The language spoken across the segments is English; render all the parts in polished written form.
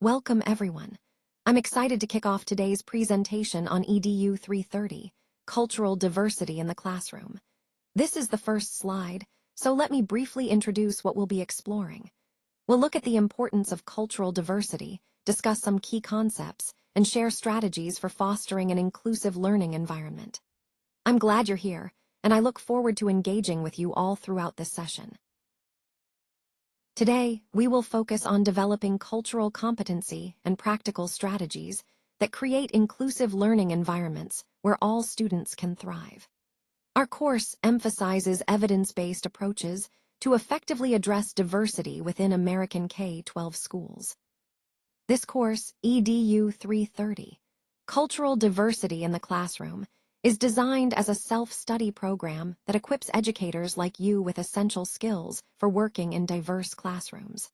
Welcome everyone. I'm excited to kick off today's presentation on EDU 330, Cultural Diversity in the Classroom. This is the first slide, so let me briefly introduce what we'll be exploring. We'll look at the importance of cultural diversity, discuss some key concepts, and share strategies for fostering an inclusive learning environment. I'm glad you're here, and I look forward to engaging with you all throughout this session. Today, we will focus on developing cultural competency and practical strategies that create inclusive learning environments where all students can thrive. Our course emphasizes evidence-based approaches to effectively address diversity within American K-12 schools. This course, EDU 330, Cultural Diversity in the Classroom, is designed as a self-study program that equips educators like you with essential skills for working in diverse classrooms.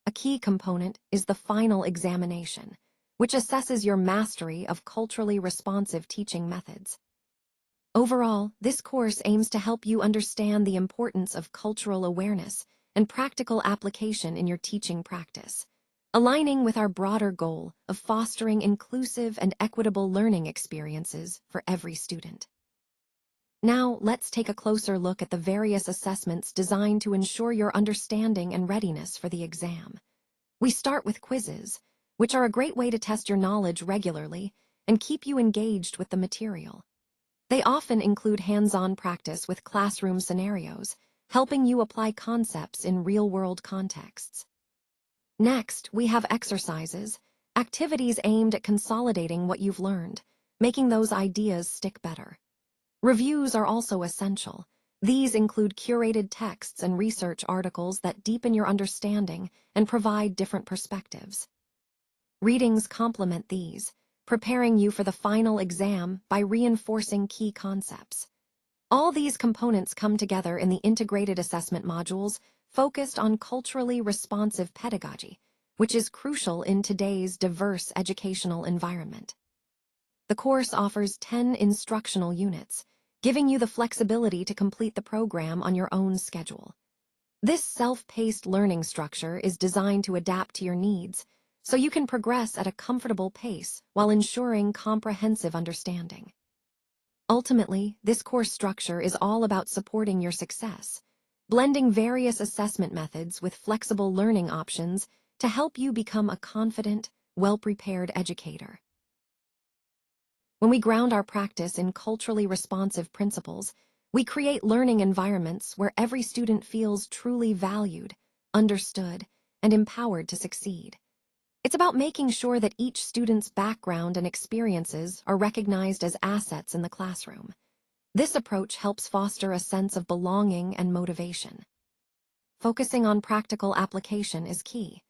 A key component is the final examination, which assesses your mastery of culturally responsive teaching methods. Overall, this course aims to help you understand the importance of cultural awareness and practical application in your teaching practice, aligning with our broader goal of fostering inclusive and equitable learning experiences for every student. Now, let's take a closer look at the various assessments designed to ensure your understanding and readiness for the exam. We start with quizzes, which are a great way to test your knowledge regularly and keep you engaged with the material. They often include hands-on practice with classroom scenarios, helping you apply concepts in real-world contexts. Next, we have exercises, activities aimed at consolidating what you've learned, making those ideas stick better. Reviews are also essential. These include curated texts and research articles that deepen your understanding and provide different perspectives. Readings complement these, preparing you for the final exam by reinforcing key concepts. All these components come together in the integrated assessment modules focused on culturally responsive pedagogy, which is crucial in today's diverse educational environment. The course offers 10 instructional units, giving you the flexibility to complete the program on your own schedule. This self-paced learning structure is designed to adapt to your needs, so you can progress at a comfortable pace while ensuring comprehensive understanding. Ultimately, this course structure is all about supporting your success, blending various assessment methods with flexible learning options to help you become a confident, well-prepared educator. When we ground our practice in culturally responsive principles, we create learning environments where every student feels truly valued, understood, and empowered to succeed. It's about making sure that each student's background and experiences are recognized as assets in the classroom. This approach helps foster a sense of belonging and motivation. Focusing on practical application is key.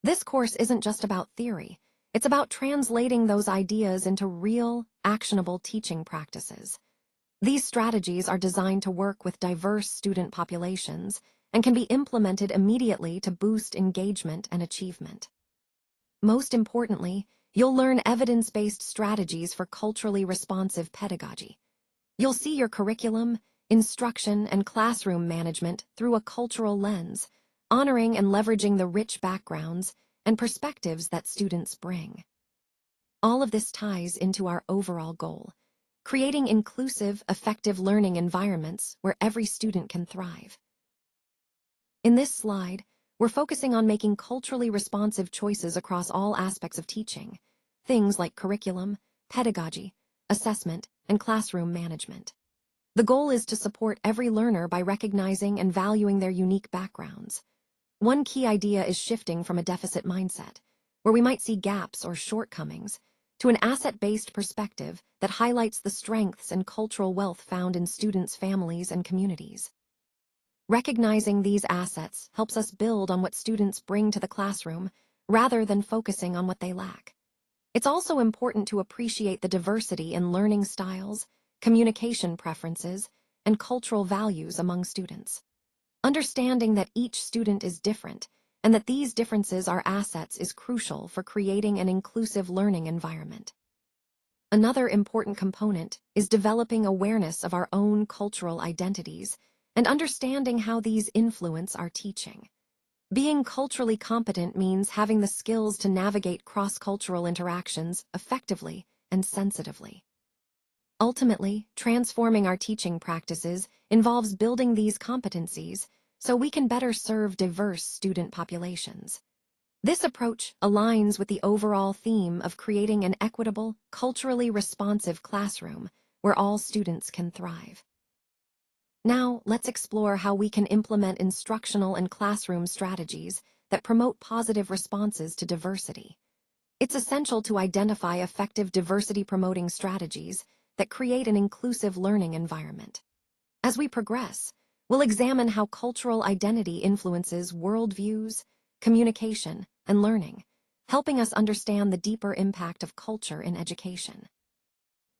This course isn't just about theory, it's about translating those ideas into real, actionable teaching practices. These strategies are designed to work with diverse student populations and can be implemented immediately to boost engagement and achievement. Most importantly, you'll learn evidence-based strategies for culturally responsive pedagogy. You'll see your curriculum, instruction, and classroom management through a cultural lens, honoring and leveraging the rich backgrounds and perspectives that students bring. All of this ties into our overall goal, creating inclusive, effective learning environments where every student can thrive. In this slide, we're focusing on making culturally responsive choices across all aspects of teaching, things like curriculum, pedagogy, assessment, and classroom management. The goal is to support every learner by recognizing and valuing their unique backgrounds. One key idea is shifting from a deficit mindset, where we might see gaps or shortcomings, to an asset-based perspective that highlights the strengths and cultural wealth found in students' families and communities. Recognizing these assets helps us build on what students bring to the classroom rather than focusing on what they lack. It's also important to appreciate the diversity in learning styles, communication preferences, and cultural values among students. Understanding that each student is different and that these differences are assets is crucial for creating an inclusive learning environment. Another important component is developing awareness of our own cultural identities and understanding how these influence our teaching. Being culturally competent means having the skills to navigate cross-cultural interactions effectively and sensitively. Ultimately, transforming our teaching practices involves building these competencies so we can better serve diverse student populations. This approach aligns with the overall theme of creating an equitable, culturally responsive classroom where all students can thrive. Now, let's explore how we can implement instructional and classroom strategies that promote positive responses to diversity. It's essential to identify effective diversity-promoting strategies that create an inclusive learning environment. As we progress, we'll examine how cultural identity influences worldviews, communication, and learning, helping us understand the deeper impact of culture in education.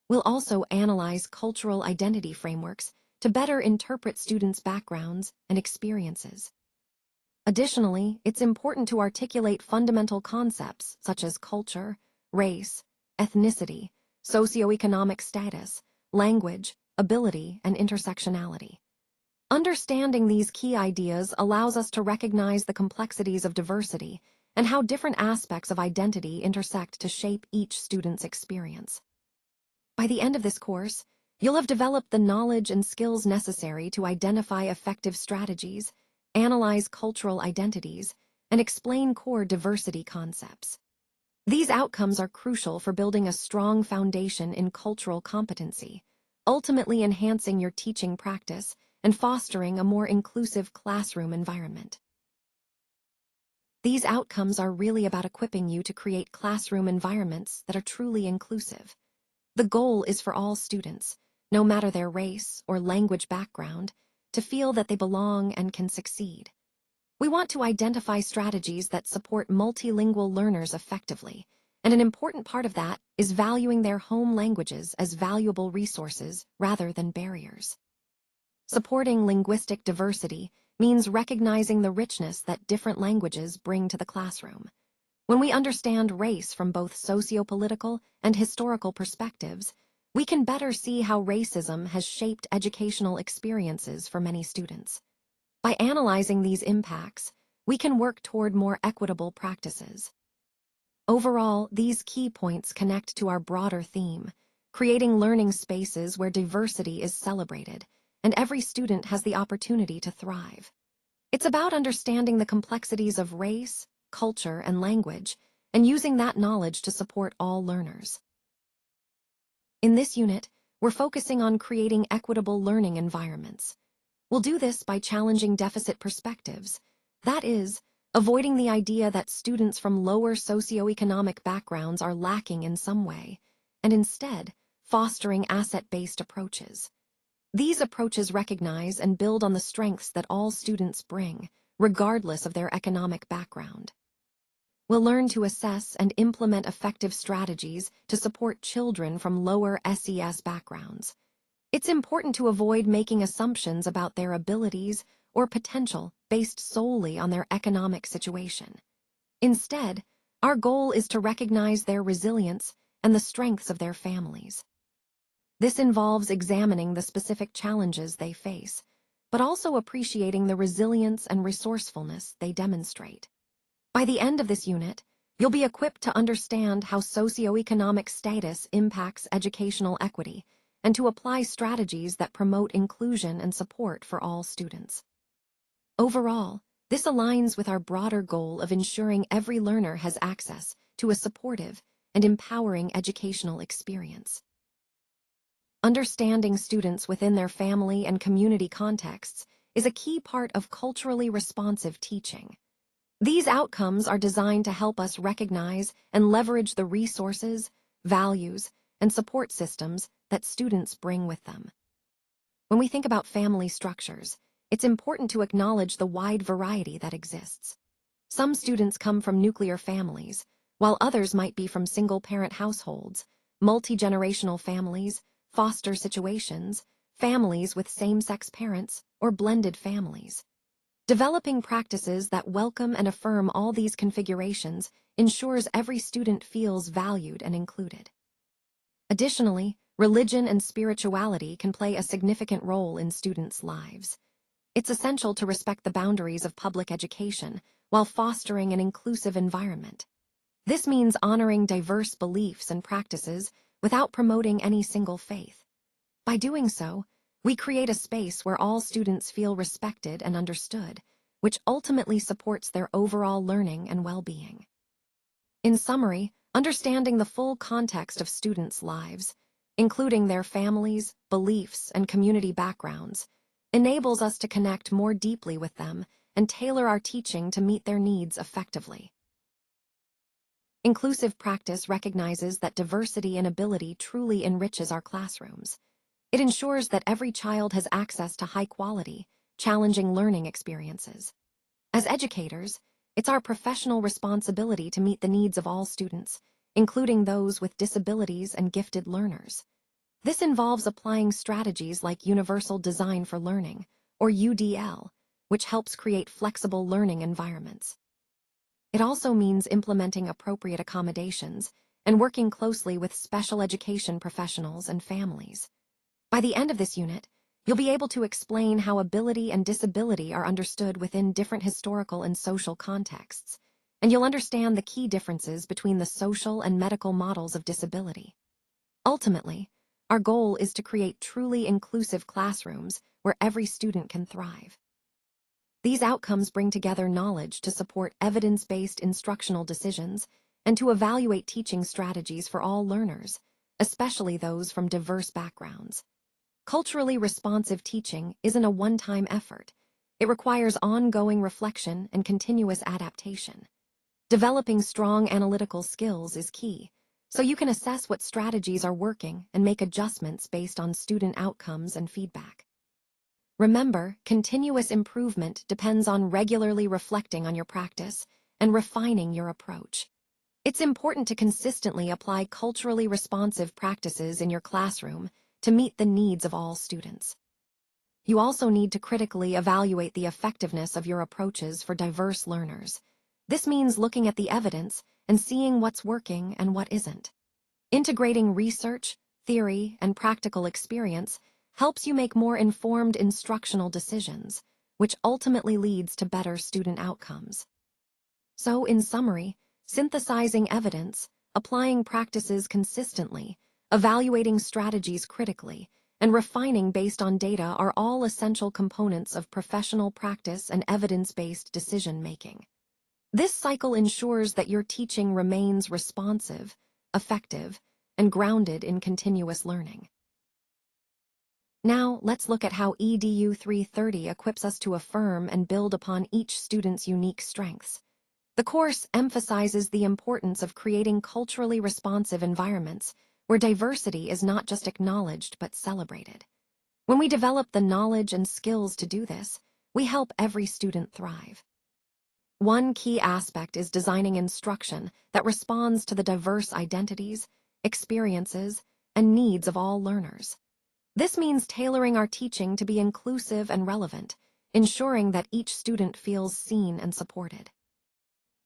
We'll also analyze cultural identity frameworks to better interpret students' backgrounds and experiences. Additionally, it's important to articulate fundamental concepts such as culture, race, ethnicity, socioeconomic status, language, ability, and intersectionality. Understanding these key ideas allows us to recognize the complexities of diversity and how different aspects of identity intersect to shape each student's experience. By the end of this course, you'll have developed the knowledge and skills necessary to identify effective strategies, analyze cultural identities, and explain core diversity concepts. These outcomes are crucial for building a strong foundation in cultural competency, ultimately enhancing your teaching practice and fostering a more inclusive classroom environment. These outcomes are really about equipping you to create classroom environments that are truly inclusive. The goal is for all students, no matter their race or language background, to feel that they belong and can succeed. We want to identify strategies that support multilingual learners effectively, and an important part of that is valuing their home languages as valuable resources rather than barriers. Supporting linguistic diversity means recognizing the richness that different languages bring to the classroom. When we understand race from both socio-political and historical perspectives, we can better see how racism has shaped educational experiences for many students. By analyzing these impacts, we can work toward more equitable practices. Overall, these key points connect to our broader theme, creating learning spaces where diversity is celebrated and every student has the opportunity to thrive. It's about understanding the complexities of race, culture, and language, and using that knowledge to support all learners. In this unit, we're focusing on creating equitable learning environments. We'll do this by challenging deficit perspectives, that is, avoiding the idea that students from lower socioeconomic backgrounds are lacking in some way, and instead, fostering asset-based approaches. These approaches recognize and build on the strengths that all students bring, regardless of their economic background. We'll learn to assess and implement effective strategies to support children from lower SES backgrounds. It's important to avoid making assumptions about their abilities or potential based solely on their economic situation. Instead, our goal is to recognize their resilience and the strengths of their families. This involves examining the specific challenges they face, but also appreciating the resilience and resourcefulness they demonstrate. By the end of this unit, you'll be equipped to understand how socioeconomic status impacts educational equity and to apply strategies that promote inclusion and support for all students. Overall, this aligns with our broader goal of ensuring every learner has access to a supportive and empowering educational experience. Understanding students within their family and community contexts is a key part of culturally responsive teaching. These outcomes are designed to help us recognize and leverage the resources, values, and support systems that students bring with them. When we think about family structures, it's important to acknowledge the wide variety that exists. Some students come from nuclear families, while others might be from single-parent households, multi-generational families, foster situations, families with same-sex parents, or blended families. Developing practices that welcome and affirm all these configurations ensures every student feels valued and included. Additionally, religion and spirituality can play a significant role in students' lives. It's essential to respect the boundaries of public education while fostering an inclusive environment. This means honoring diverse beliefs and practices without promoting any single faith. By doing so, we create a space where all students feel respected and understood, which ultimately supports their overall learning and well-being. In summary, understanding the full context of students' lives, including their families, beliefs, and community backgrounds, enables us to connect more deeply with them and tailor our teaching to meet their needs effectively. Inclusive practice recognizes that diversity in ability truly enriches our classrooms. It ensures that every child has access to high-quality, challenging learning experiences. As educators, it's our professional responsibility to meet the needs of all students, including those with disabilities and gifted learners. This involves applying strategies like Universal Design for Learning, or UDL, which helps create flexible learning environments. It also means implementing appropriate accommodations and working closely with special education professionals and families. By the end of this unit, you'll be able to explain how ability and disability are understood within different historical and social contexts, and you'll understand the key differences between the social and medical models of disability. Ultimately, our goal is to create truly inclusive classrooms where every student can thrive. These outcomes bring together knowledge to support evidence-based instructional decisions and to evaluate teaching strategies for all learners, especially those from diverse backgrounds. Culturally responsive teaching isn't a one-time effort. It requires ongoing reflection and continuous adaptation. Developing strong analytical skills is key, so you can assess what strategies are working and make adjustments based on student outcomes and feedback. Remember, continuous improvement depends on regularly reflecting on your practice and refining your approach. It's important to consistently apply culturally responsive practices in your classroom to meet the needs of all students. You also need to critically evaluate the effectiveness of your approaches for diverse learners. This means looking at the evidence and seeing what's working and what isn't. Integrating research, theory, and practical experience helps you make more informed instructional decisions, which ultimately leads to better student outcomes. So, in summary, synthesizing evidence, applying practices consistently, evaluating strategies critically, and refining based on data are all essential components of professional practice and evidence-based decision-making. This cycle ensures that your teaching remains responsive, effective, and grounded in continuous learning. Now, let's look at how EDU 330 equips us to affirm and build upon each student's unique strengths. The course emphasizes the importance of creating culturally responsive environments where diversity is not just acknowledged but celebrated. When we develop the knowledge and skills to do this, we help every student thrive. One key aspect is designing instruction that responds to the diverse identities, experiences, and needs of all learners. This means tailoring our teaching to be inclusive and relevant, ensuring that each student feels seen and supported.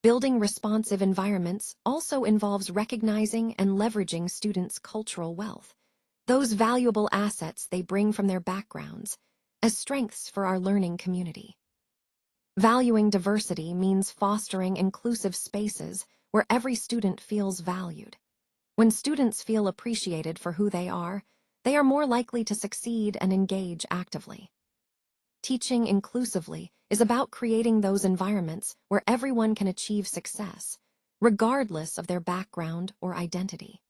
Building responsive environments also involves recognizing and leveraging students' cultural wealth, those valuable assets they bring from their backgrounds, as strengths for our learning community. Valuing diversity means fostering inclusive spaces where every student feels valued. When students feel appreciated for who they are more likely to succeed and engage actively. Teaching inclusively is about creating those environments where everyone can achieve success, regardless of their background or identity.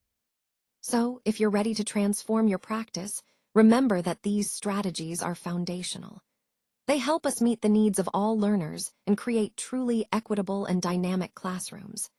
So, if you're ready to transform your practice, remember that these strategies are foundational. They help us meet the needs of all learners and create truly equitable and dynamic classrooms.